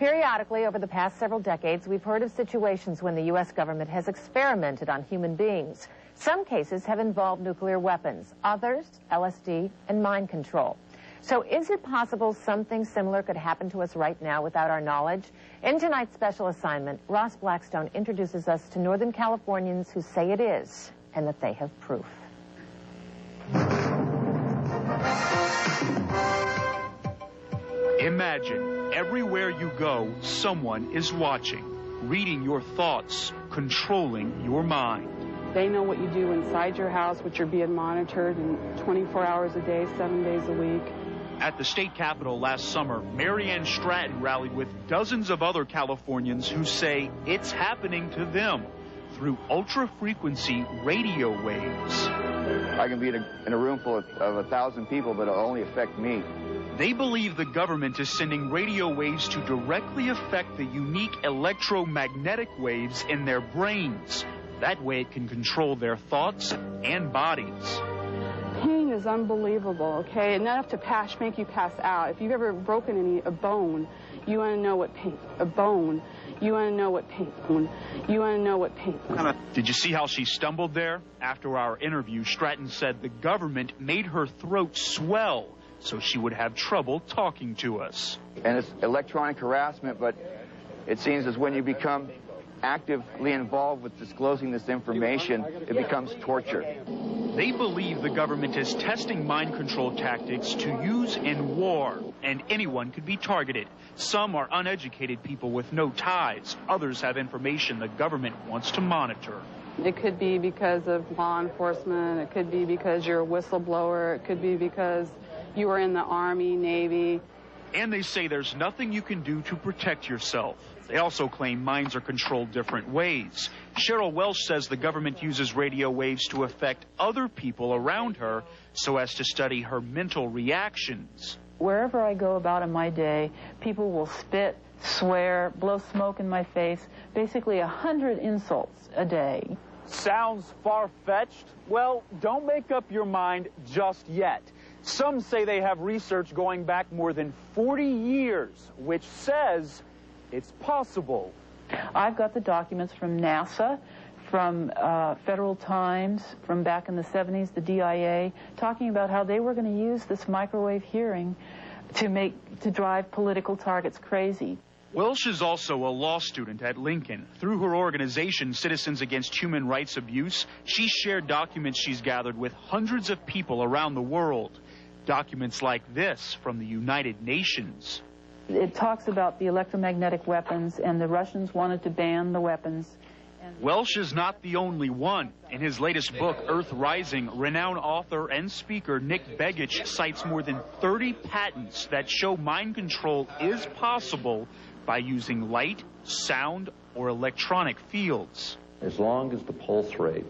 Periodically, over the past several decades, we've heard of situations when the U.S. government has experimented on human beings. Some cases have involved nuclear weapons, others, LSD and mind control. So is it possible something similar could happen to us right now without our knowledge? In tonight's special assignment, Ross Blackstone introduces us to Northern Californians who say it is, and that they have proof. Imagine everywhere you go, someone is watching, reading your thoughts, controlling your mind. They know what you do inside your house, which you're being monitored 24 hours a day, 7 days a week. At the state capitol last summer, Marianne Stratton rallied with dozens of other Californians who say it's happening to them through ultra-frequency radio waves. I can be in a room full of 1,000 people, but it'll only affect me. They believe the government is sending radio waves to directly affect the unique electromagnetic waves in their brains. That way it can control their thoughts and bodies. Pain is unbelievable, okay? Enough to make you pass out. If you've ever broken a bone, you want to know what pain. A bone. You want to know what pain. You want to know what pain. Did you see how she stumbled there? After our interview, Stratton said the government made her throat swell so she would have trouble talking to us. And it's electronic harassment, but it seems as when you become actively involved with disclosing this information, it becomes torture. They believe the government is testing mind control tactics to use in war, and anyone could be targeted. Some are uneducated people with no ties. Others have information the government wants to monitor. It could be because of law enforcement. It could be because you're a whistleblower. It could be because you were in the Army, Navy. And they say there's nothing you can do to protect yourself. They also claim minds are controlled different ways. Cheryl Welsh says the government uses radio waves to affect other people around her so as to study her mental reactions. Wherever I go about in my day, people will spit, swear, blow smoke in my face, basically 100 insults a day. Sounds far-fetched? Well, don't make up your mind just yet. Some say they have research going back more than 40 years, which says it's possible. I've got the documents from NASA, from Federal Times, from back in the 70s, the DIA, talking about how they were going to use this microwave hearing to drive political targets crazy. Welsh is also a law student at Lincoln. Through her organization, Citizens Against Human Rights Abuse, she shared documents she's gathered with hundreds of people around the world. Documents like this from the United Nations. It talks about the electromagnetic weapons, and the Russians wanted to ban the weapons. Welsh is not the only one. In his latest book, Earth Rising, renowned author and speaker Nick Begich cites more than 30 patents that show mind control is possible by using light, sound, or electronic fields. As long as the pulse rate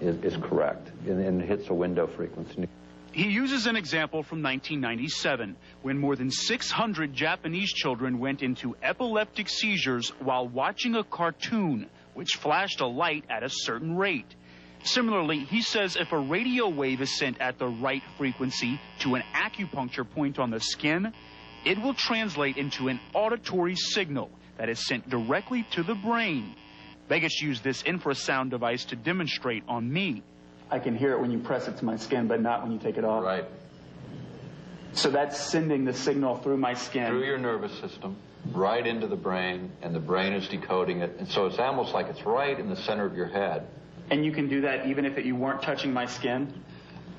is correct and hits a window frequency. He uses an example from 1997, when more than 600 Japanese children went into epileptic seizures while watching a cartoon, which flashed a light at a certain rate. Similarly, he says if a radio wave is sent at the right frequency to an acupuncture point on the skin, it will translate into an auditory signal that is sent directly to the brain. Vegas used this infrasound device to demonstrate on me. I can hear it when you press it to my skin, but not when you take it off. Right. So that's sending the signal through my skin. Through your nervous system, right into the brain, and the brain is decoding it. And so it's almost like it's right in the center of your head. And you can do that even if you weren't touching my skin?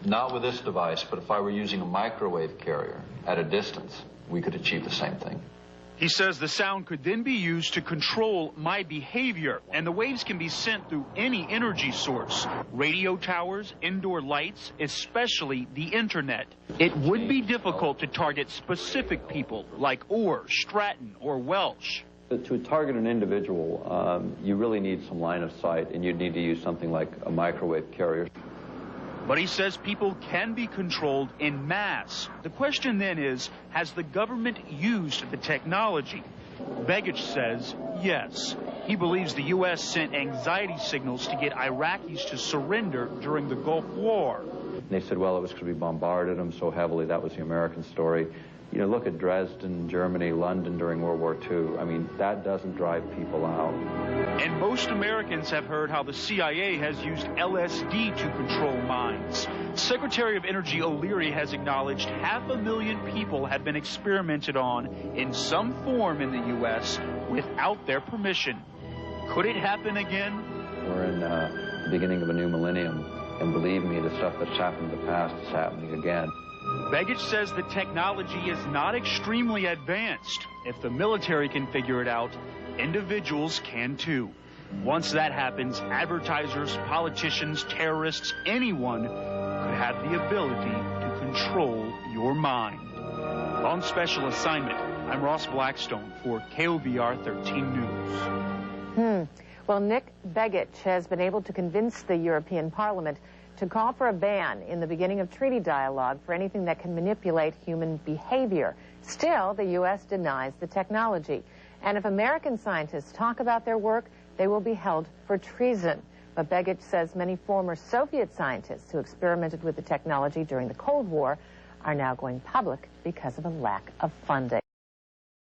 Not with this device, but if I were using a microwave carrier at a distance, we could achieve the same thing. He says the sound could then be used to control my behavior, and the waves can be sent through any energy source, radio towers, indoor lights, especially the internet. It would be difficult to target specific people like Orr, Stratton, or Welsh. To target an individual, you really need some line of sight, and you'd need to use something like a microwave carrier. But he says people can be controlled en masse. The question then is, has the government used the technology? Begich says yes. He believes the U.S. sent anxiety signals to get Iraqis to surrender during the Gulf War. They said, well, it was because we bombarded them so heavily. That was the American story. You know, look at Dresden, Germany, London during World War II. I mean, that doesn't drive people out. And most Americans have heard how the CIA has used LSD to control minds. Secretary of Energy O'Leary has acknowledged 500,000 people have been experimented on in some form in the U.S. without their permission. Could it happen again? We're in the beginning of a new millennium, and believe me, the stuff that's happened in the past is happening again. Begich says the technology is not extremely advanced. If the military can figure it out, individuals can too. Once that happens, advertisers, politicians, terrorists, anyone could have the ability to control your mind. On special assignment, I'm Ross Blackstone for KOVR 13 News. Well, Nick Begich has been able to convince the European Parliament to call for a ban in the beginning of treaty dialogue for anything that can manipulate human behavior. Still, the U.S. denies the technology. And if American scientists talk about their work, they will be held for treason. But Begich says many former Soviet scientists who experimented with the technology during the Cold War are now going public because of a lack of funding.